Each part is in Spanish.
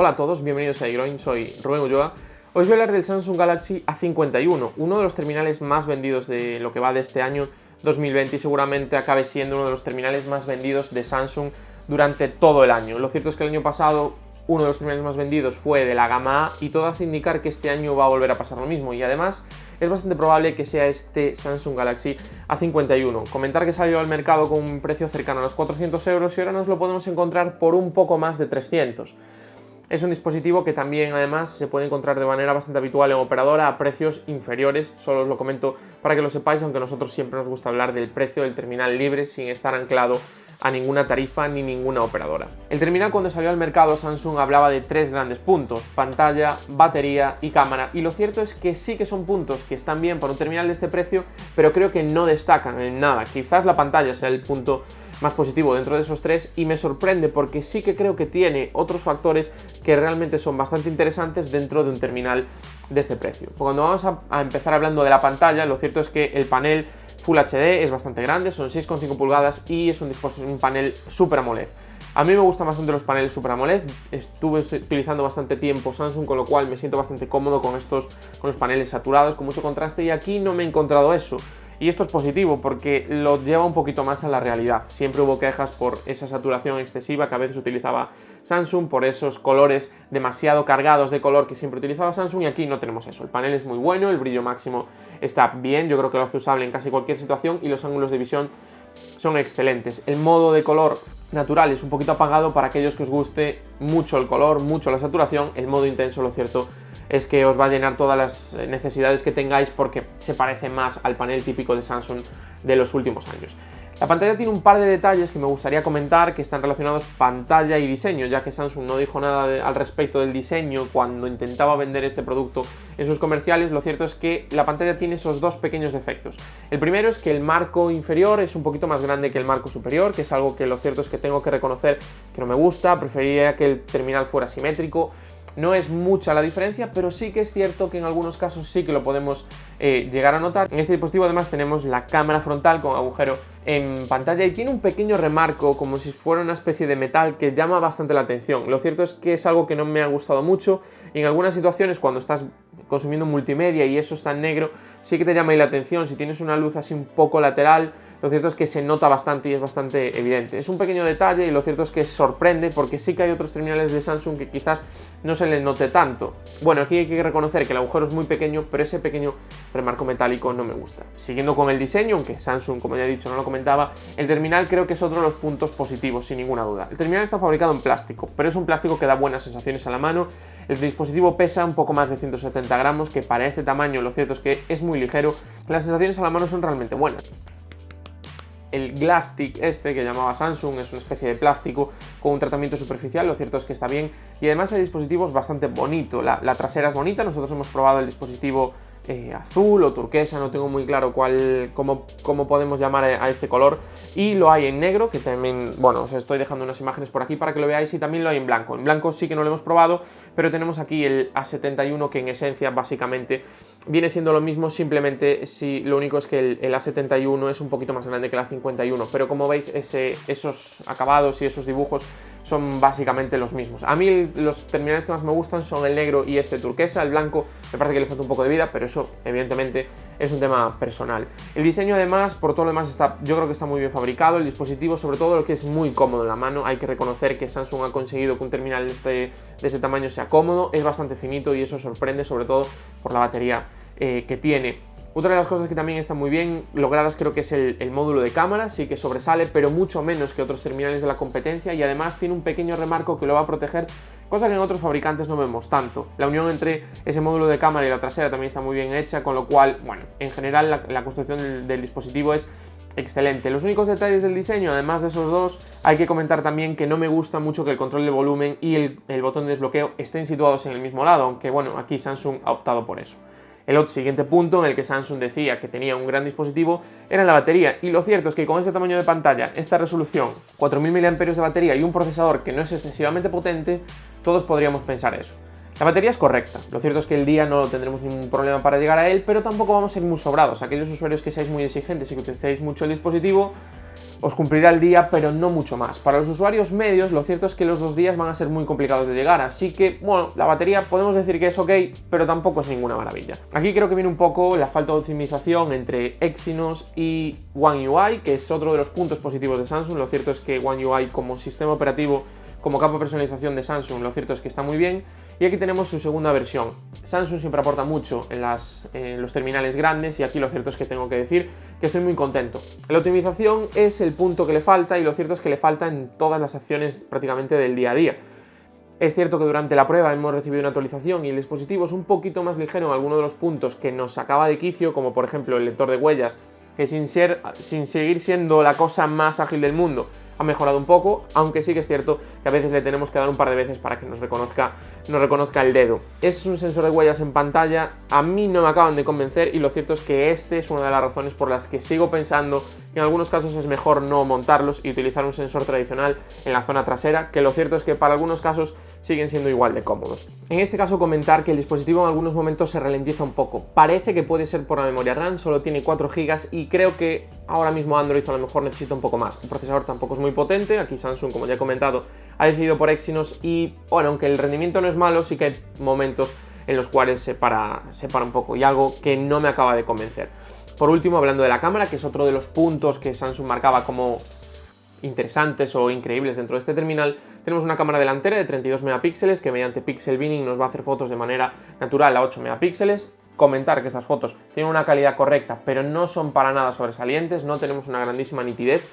Hola a todos, bienvenidos a iGrowing, soy Rubén Ulloa. Os voy a hablar del Samsung Galaxy A51, uno de los terminales más vendidos de lo que va de este año 2020 y seguramente acabe siendo uno de los terminales más vendidos de Samsung durante todo el año. Lo cierto es que el año pasado uno de los terminales más vendidos fue de la gama A y todo hace indicar que este año va a volver a pasar lo mismo y además es bastante probable que sea este Samsung Galaxy A51. Comentar que salió al mercado con un precio cercano a los 400 euros y ahora nos lo podemos encontrar por un poco más de 300. Es un dispositivo que también además se puede encontrar de manera bastante habitual en operadora a precios inferiores, solo os lo comento para que lo sepáis, aunque a nosotros siempre nos gusta hablar del precio del terminal libre sin estar anclado a ninguna tarifa ni ninguna operadora. El terminal cuando salió al mercado Samsung hablaba de tres grandes puntos: pantalla, batería y cámara, y lo cierto es que sí que son puntos que están bien para un terminal de este precio, pero creo que no destacan en nada. Quizás la pantalla sea el punto más positivo dentro de esos tres y me sorprende porque sí que creo que tiene otros factores que realmente son bastante interesantes dentro de un terminal de este precio. Cuando vamos a empezar hablando de la pantalla, lo cierto es que el panel Full HD es bastante grande, son 6,5 pulgadas y es un panel Super AMOLED. A mí me gustan bastante los paneles Super AMOLED, estuve utilizando bastante tiempo Samsung, con lo cual me siento bastante cómodo con los paneles saturados, con mucho contraste, y aquí no me he encontrado eso. Y esto es positivo porque lo lleva un poquito más a la realidad. Siempre hubo quejas por esa saturación excesiva que a veces utilizaba Samsung, por esos colores demasiado cargados de color que siempre utilizaba Samsung, y aquí no tenemos eso. El panel es muy bueno, el brillo máximo está bien, yo creo que lo hace usable en casi cualquier situación y los ángulos de visión son excelentes. El modo de color natural es un poquito apagado para aquellos que os guste mucho el color, mucho la saturación. El modo intenso, lo cierto es que os va a llenar todas las necesidades que tengáis porque se parece más al panel típico de Samsung de los últimos años. La pantalla tiene un par de detalles que me gustaría comentar que están relacionados pantalla y diseño, ya que Samsung no dijo nada al respecto del diseño cuando intentaba vender este producto en sus comerciales. Lo cierto es que la pantalla tiene esos dos pequeños defectos. El primero es que el marco inferior es un poquito más grande que el marco superior, que es algo que lo cierto es que tengo que reconocer que no me gusta. Preferiría que el terminal fuera simétrico. No es mucha la diferencia, pero sí que es cierto que en algunos casos sí que lo podemos llegar a notar. En este dispositivo además tenemos la cámara frontal con agujero en pantalla y tiene un pequeño remarco como si fuera una especie de metal que llama bastante la atención. Lo cierto es que es algo que no me ha gustado mucho y en algunas situaciones cuando estás consumiendo multimedia y eso está en negro sí que te llama ahí la atención. Si tienes una luz así un poco lateral, lo cierto es que se nota bastante y es bastante evidente. Es un pequeño detalle y lo cierto es que sorprende porque sí que hay otros terminales de Samsung que quizás no se les note tanto. Bueno, aquí hay que reconocer que el agujero es muy pequeño, pero ese pequeño remarco metálico no me gusta. Siguiendo con el diseño, aunque Samsung, como ya he dicho, no lo comentaba, el terminal creo que es otro de los puntos positivos, sin ninguna duda. El terminal está fabricado en plástico, pero es un plástico que da buenas sensaciones a la mano. El dispositivo pesa un poco más de 170 gramos, que para este tamaño lo cierto es que es muy ligero. Las sensaciones a la mano son realmente buenas. El Glastic este que llamaba Samsung es una especie de plástico con un tratamiento superficial, lo cierto es que está bien y además el dispositivo es bastante bonito, la trasera es bonita. Nosotros hemos probado el dispositivo azul o turquesa, no tengo muy claro cómo podemos llamar a este color, y lo hay en negro, que también, bueno, os estoy dejando unas imágenes por aquí para que lo veáis, y también lo hay en blanco. En blanco sí que no lo hemos probado, pero tenemos aquí el A71 que en esencia básicamente viene siendo lo mismo, simplemente lo único es que el A71 es un poquito más grande que el A51, pero como veis esos acabados y esos dibujos son básicamente los mismos. A mí los terminales que más me gustan son el negro y este turquesa. El blanco me parece que le falta un poco de vida, pero eso evidentemente es un tema personal. El diseño además, por todo lo demás, yo creo que está muy bien fabricado. El dispositivo, sobre todo lo que es muy cómodo en la mano, hay que reconocer que Samsung ha conseguido que un terminal de este tamaño sea cómodo, es bastante finito y eso sorprende, sobre todo por la batería que tiene. Otra de las cosas que también están muy bien logradas creo que es el módulo de cámara, sí que sobresale, pero mucho menos que otros terminales de la competencia, y además tiene un pequeño remarco que lo va a proteger, cosa que en otros fabricantes no vemos tanto. La unión entre ese módulo de cámara y la trasera también está muy bien hecha, con lo cual, bueno, en general la construcción del dispositivo es excelente. Los únicos detalles del diseño, además de esos dos, hay que comentar también que no me gusta mucho que el control de volumen y el botón de desbloqueo estén situados en el mismo lado, aunque bueno, aquí Samsung ha optado por eso. El siguiente punto en el que Samsung decía que tenía un gran dispositivo era la batería, y lo cierto es que con este tamaño de pantalla, esta resolución, 4000 mAh de batería y un procesador que no es excesivamente potente, todos podríamos pensar eso. La batería es correcta, lo cierto es que el día no tendremos ningún problema para llegar a él, pero tampoco vamos a ir muy sobrados. Aquellos usuarios que seáis muy exigentes y que utilicéis mucho el dispositivo, os cumplirá el día, pero no mucho más. Para los usuarios medios, lo cierto es que los 2 días van a ser muy complicados de llegar, así que, bueno, la batería podemos decir que es ok, pero tampoco es ninguna maravilla. Aquí creo que viene un poco la falta de optimización entre Exynos y One UI, que es otro de los puntos positivos de Samsung. Lo cierto es que One UI como sistema operativo, como capa de personalización de Samsung, lo cierto es que está muy bien. Y aquí tenemos su segunda versión. Samsung siempre aporta mucho en los terminales grandes y aquí lo cierto es que tengo que decir que estoy muy contento. La optimización es el punto que le falta y lo cierto es que le falta en todas las acciones prácticamente del día a día. Es cierto que durante la prueba hemos recibido una actualización y el dispositivo es un poquito más ligero en algunos de los puntos que nos sacaba de quicio, como por ejemplo el lector de huellas, que sin seguir siendo la cosa más ágil del mundo, ha mejorado un poco, aunque sí que es cierto que a veces le tenemos que dar un par de veces para que nos reconozca el dedo. Es un sensor de huellas en pantalla, a mí no me acaban de convencer y lo cierto es que este es una de las razones por las que sigo pensando que en algunos casos es mejor no montarlos y utilizar un sensor tradicional en la zona trasera, que lo cierto es que para algunos casos siguen siendo igual de cómodos. En este caso comentar que el dispositivo en algunos momentos se ralentiza un poco, parece que puede ser por la memoria RAM, solo tiene 4 GB y creo que ahora mismo Android a lo mejor necesita un poco más. El procesador tampoco es muy potente, aquí Samsung, como ya he comentado, ha decidido por Exynos y bueno, aunque el rendimiento no es malo, sí que hay momentos en los cuales se para un poco y algo que no me acaba de convencer. Por último, hablando de la cámara, que es otro de los puntos que Samsung marcaba como interesantes o increíbles dentro de este terminal, tenemos una cámara delantera de 32 megapíxeles que mediante pixel binning nos va a hacer fotos de manera natural a 8 megapíxeles. Comentar que estas fotos tienen una calidad correcta, pero no son para nada sobresalientes, no tenemos una grandísima nitidez.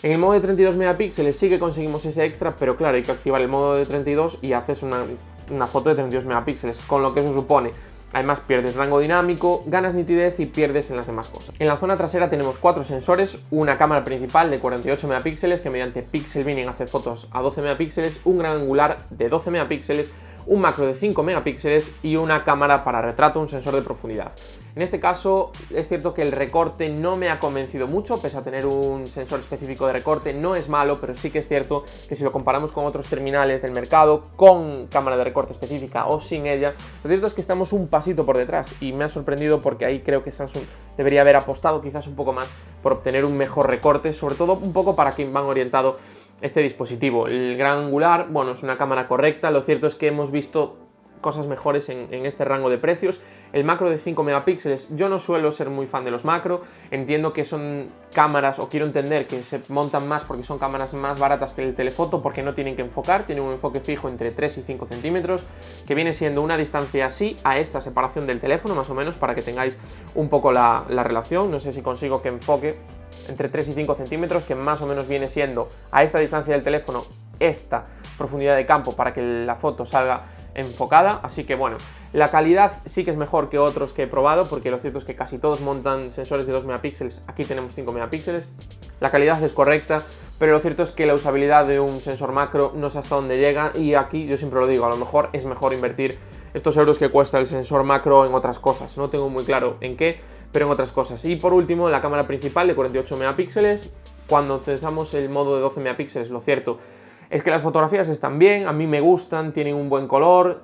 En el modo de 32 megapíxeles sí que conseguimos ese extra, pero claro, hay que activar el modo de 32 y haces una foto de 32 megapíxeles, con lo que eso supone. Además pierdes rango dinámico, ganas nitidez y pierdes en las demás cosas. En la zona trasera tenemos 4 sensores, una cámara principal de 48 megapíxeles que mediante pixel binning hace fotos a 12 megapíxeles, un gran angular de 12 megapíxeles, un macro de 5 megapíxeles y una cámara para retrato, un sensor de profundidad. En este caso es cierto que el recorte no me ha convencido mucho, pese a tener un sensor específico de recorte, no es malo, pero sí que es cierto que si lo comparamos con otros terminales del mercado, con cámara de recorte específica o sin ella, lo cierto es que estamos un pasito por detrás y me ha sorprendido porque ahí creo que Samsung debería haber apostado quizás un poco más por obtener un mejor recorte, sobre todo un poco para quien van orientado este dispositivo. El gran angular, bueno, es una cámara correcta, lo cierto es que hemos visto cosas mejores en este rango de precios. El macro de 5 megapíxeles, yo no suelo ser muy fan de los macro, entiendo que son cámaras, o quiero entender que se montan más porque son cámaras más baratas que el telefoto, porque no tienen que enfocar, tienen un enfoque fijo entre 3 y 5 centímetros, que viene siendo una distancia así a esta separación del teléfono, más o menos, para que tengáis un poco la relación. No sé si consigo que enfoque entre 3 y 5 centímetros, que más o menos viene siendo a esta distancia del teléfono esta profundidad de campo para que la foto salga enfocada, así que bueno, la calidad sí que es mejor que otros que he probado, porque lo cierto es que casi todos montan sensores de 2 megapíxeles, aquí tenemos 5 megapíxeles, la calidad es correcta, pero lo cierto es que la usabilidad de un sensor macro no sé hasta dónde llega y aquí yo siempre lo digo, a lo mejor es mejor invertir estos euros que cuesta el sensor macro en otras cosas, no tengo muy claro en qué, pero en otras cosas. Y por último, la cámara principal de 48 megapíxeles, cuando utilizamos el modo de 12 megapíxeles, lo cierto es que las fotografías están bien, a mí me gustan, tienen un buen color,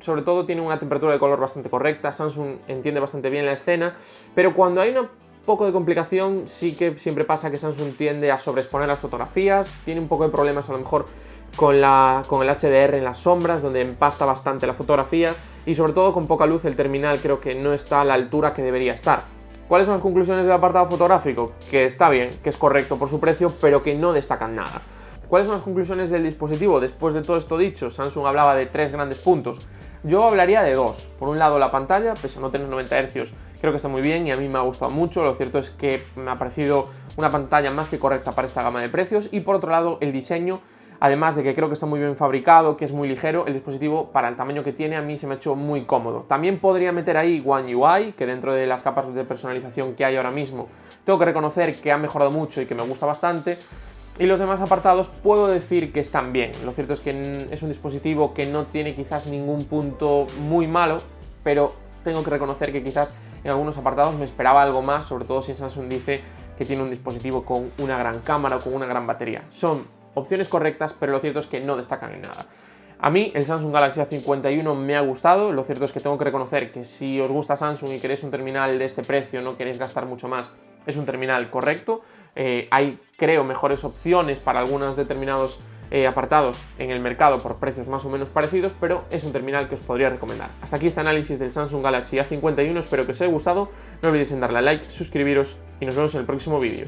sobre todo tienen una temperatura de color bastante correcta, Samsung entiende bastante bien la escena, pero cuando hay un poco de complicación sí que siempre pasa que Samsung tiende a sobreexponer las fotografías, tiene un poco de problemas a lo mejor con el HDR en las sombras, donde empasta bastante la fotografía y sobre todo con poca luz el terminal creo que no está a la altura que debería estar. ¿Cuáles son las conclusiones del apartado fotográfico? Que está bien, que es correcto por su precio, pero que no destacan nada. ¿Cuáles son las conclusiones del dispositivo? Después de todo esto dicho, Samsung hablaba de 3 grandes puntos. Yo hablaría de 2. Por un lado, la pantalla, pese a no tener 90 Hz, creo que está muy bien y a mí me ha gustado mucho. Lo cierto es que me ha parecido una pantalla más que correcta para esta gama de precios. Y por otro lado, el diseño, además de que creo que está muy bien fabricado, que es muy ligero, el dispositivo para el tamaño que tiene a mí se me ha hecho muy cómodo. También podría meter ahí One UI, que dentro de las capas de personalización que hay ahora mismo, tengo que reconocer que ha mejorado mucho y que me gusta bastante. Y los demás apartados puedo decir que están bien. Lo cierto es que es un dispositivo que no tiene quizás ningún punto muy malo, pero tengo que reconocer que quizás en algunos apartados me esperaba algo más, sobre todo si Samsung dice que tiene un dispositivo con una gran cámara o con una gran batería. Son opciones correctas, pero lo cierto es que no destacan en nada. A mí el Samsung Galaxy A51 me ha gustado, lo cierto es que tengo que reconocer que si os gusta Samsung y queréis un terminal de este precio, no queréis gastar mucho más, es un terminal correcto. Hay, creo, mejores opciones para algunos determinados apartados en el mercado por precios más o menos parecidos, pero es un terminal que os podría recomendar. Hasta aquí este análisis del Samsung Galaxy A51, espero que os haya gustado, no olvidéis en darle a like, suscribiros y nos vemos en el próximo vídeo.